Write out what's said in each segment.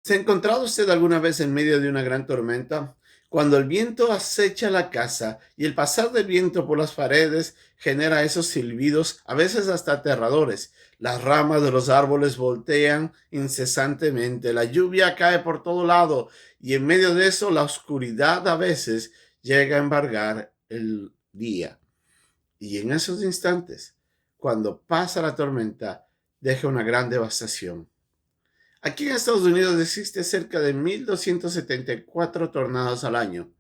¿Se ha encontrado usted alguna vez en medio de una gran tormenta? Cuando el viento acecha la casa y el pasar del viento por las paredes genera esos silbidos, a veces hasta aterradores. Las ramas de los árboles voltean incesantemente, la lluvia cae por todo lado y en medio de eso la oscuridad a veces llega a embargar el día. Y en esos instantes, cuando pasa la tormenta, deja una gran devastación. Aquí en Estados Unidos existe cerca de 1.274 tornados al año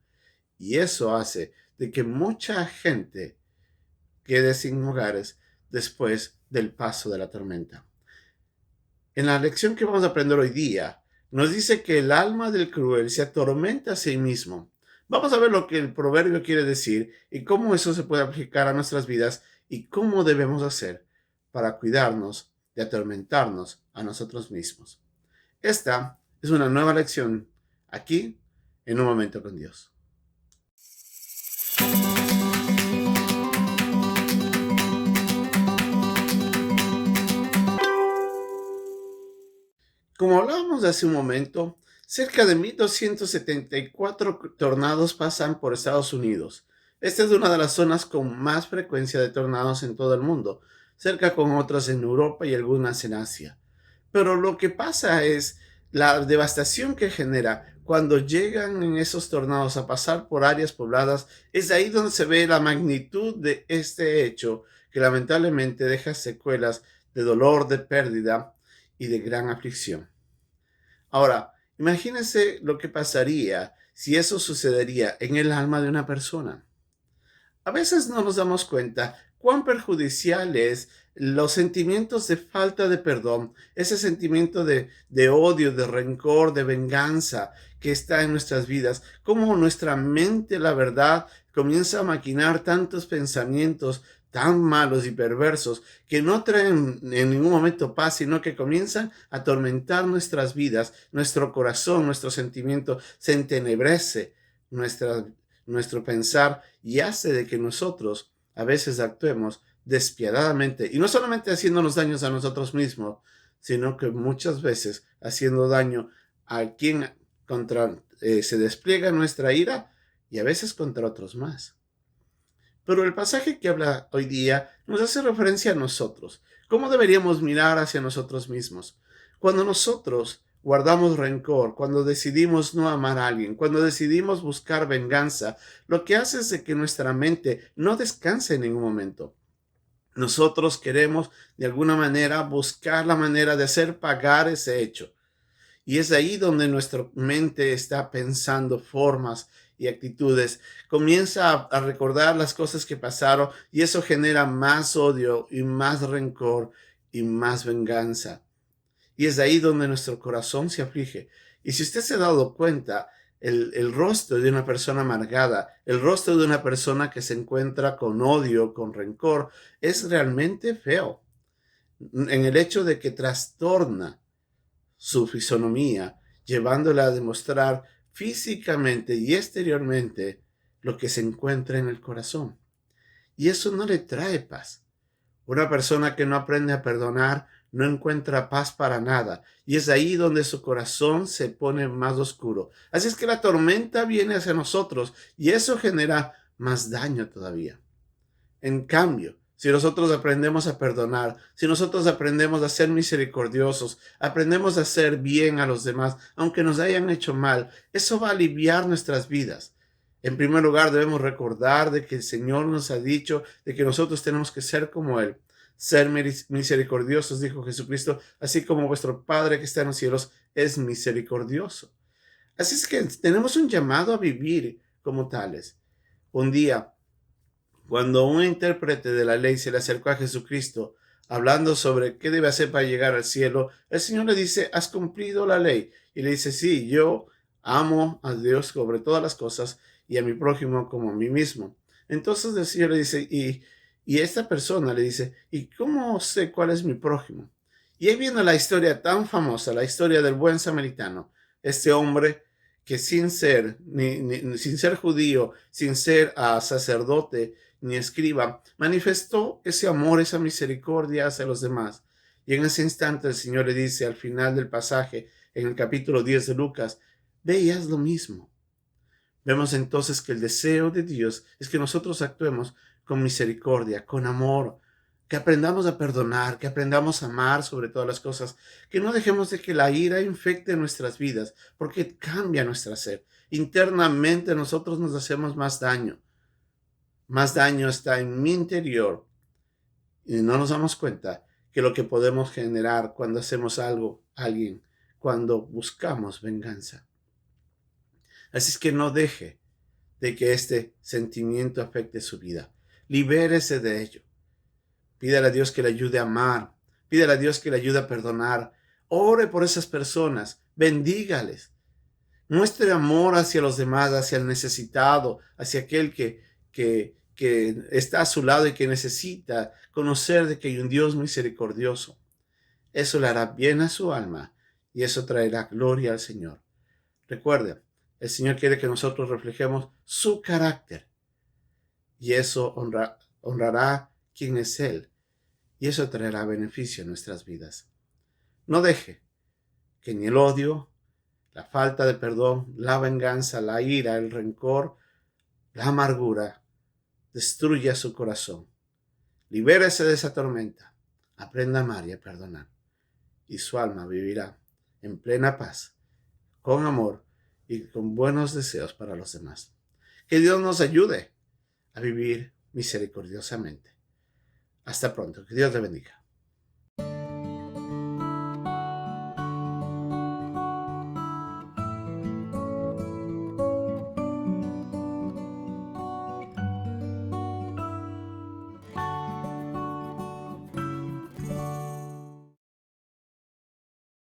y eso hace de que mucha gente quede sin hogares después del paso de la tormenta. En la lección que vamos a aprender hoy día, nos dice que el alma del cruel se atormenta a sí mismo. Vamos a ver lo que el proverbio quiere decir y cómo eso se puede aplicar a nuestras vidas y cómo debemos hacer para cuidarnos de atormentarnos a nosotros mismos. Esta es una nueva lección aquí en Un Momento con Dios. Como hablábamos hace un momento, cerca de 1.274 tornados pasan por Estados Unidos. Esta es una de las zonas con más frecuencia de tornados en todo el mundo, cerca con otras en Europa y algunas en Asia. Pero lo que pasa es la devastación que genera cuando llegan en esos tornados a pasar por áreas pobladas. Es ahí donde se ve la magnitud de este hecho que lamentablemente deja secuelas de dolor, de pérdida y de gran aflicción. Ahora, imagínense lo que pasaría si eso sucedería en el alma de una persona. A veces no nos damos cuenta cuán perjudiciales los sentimientos de falta de perdón, ese sentimiento de odio, de rencor, de venganza que está en nuestras vidas, cómo nuestra mente, la verdad, comienza a maquinar tantos pensamientos tan malos y perversos que no traen en ningún momento paz, sino que comienzan a atormentar nuestras vidas, nuestro corazón, nuestro sentimiento se entenebrece, nuestro pensar y hace de que nosotros a veces actuemos despiadadamente y no solamente haciéndonos daños a nosotros mismos, sino que muchas veces haciendo daño a quien se despliega nuestra ira y a veces contra otros más. Pero el pasaje que habla hoy día nos hace referencia a nosotros. ¿Cómo deberíamos mirar hacia nosotros mismos? Cuando nosotros guardamos rencor, cuando decidimos no amar a alguien, cuando decidimos buscar venganza, lo que hace es de que nuestra mente no descanse en ningún momento. Nosotros queremos de alguna manera buscar la manera de hacer pagar ese hecho. Y es ahí donde nuestra mente está pensando formas y actitudes. Comienza a recordar las cosas que pasaron y eso genera más odio y más rencor y más venganza. Y es ahí donde nuestro corazón se aflige. Y si usted se ha dado cuenta, el rostro de una persona amargada, el rostro de una persona que se encuentra con odio, con rencor, es realmente feo. En el hecho de que trastorna su fisonomía, llevándola a demostrar físicamente y exteriormente lo que se encuentra en el corazón. Y eso no le trae paz. Una persona que no aprende a perdonar no encuentra paz para nada. Y es ahí donde su corazón se pone más oscuro. Así es que la tormenta viene hacia nosotros y eso genera más daño todavía. En cambio, si nosotros aprendemos a perdonar, si nosotros aprendemos a ser misericordiosos, aprendemos a hacer bien a los demás, aunque nos hayan hecho mal, eso va a aliviar nuestras vidas. En primer lugar, debemos recordar de que el Señor nos ha dicho de que nosotros tenemos que ser como Él. Ser misericordiosos, dijo Jesucristo, así como vuestro Padre que está en los cielos es misericordioso. Así es que tenemos un llamado a vivir como tales. Un día, cuando un intérprete de la ley se le acercó a Jesucristo hablando sobre qué debe hacer para llegar al cielo, el Señor le dice, ¿has cumplido la ley? Y le dice, sí, yo amo a Dios sobre todas las cosas y a mi prójimo como a mí mismo. Entonces el Señor le dice, y esta persona le dice, ¿y cómo sé cuál es mi prójimo? Y ahí viene la historia tan famosa, la historia del buen samaritano, este hombre que sin ser, sin ser judío, sin ser sacerdote, ni escriba, manifestó ese amor, esa misericordia hacia los demás. Y en ese instante el Señor le dice al final del pasaje, en el capítulo 10 de Lucas, ve y haz lo mismo. Vemos entonces que el deseo de Dios es que nosotros actuemos con misericordia, con amor, que aprendamos a perdonar, que aprendamos a amar sobre todas las cosas, que no dejemos de que la ira infecte nuestras vidas, porque cambia nuestra ser. Internamente nosotros nos hacemos más daño. Más daño está en mi interior y no nos damos cuenta que lo que podemos generar cuando hacemos algo a alguien, cuando buscamos venganza. Así es que no deje de que este sentimiento afecte su vida. Libérese de ello. Pídale a Dios que le ayude a amar. Pídale a Dios que le ayude a perdonar. Ore por esas personas. Bendígales. Muestre amor hacia los demás, hacia el necesitado, hacia aquel que está a su lado y que necesita conocer de que hay un Dios misericordioso. Eso le hará bien a su alma y eso traerá gloria al Señor. Recuerde, el Señor quiere que nosotros reflejemos su carácter y eso honrará quién es Él y eso traerá beneficio en nuestras vidas. No deje que ni el odio, la falta de perdón, la venganza, la ira, el rencor, la amargura destruya su corazón. Libérese de esa tormenta. Aprenda a amar y a perdonar. Y su alma vivirá en plena paz, con amor y con buenos deseos para los demás. Que Dios nos ayude a vivir misericordiosamente. Hasta pronto. Que Dios le bendiga.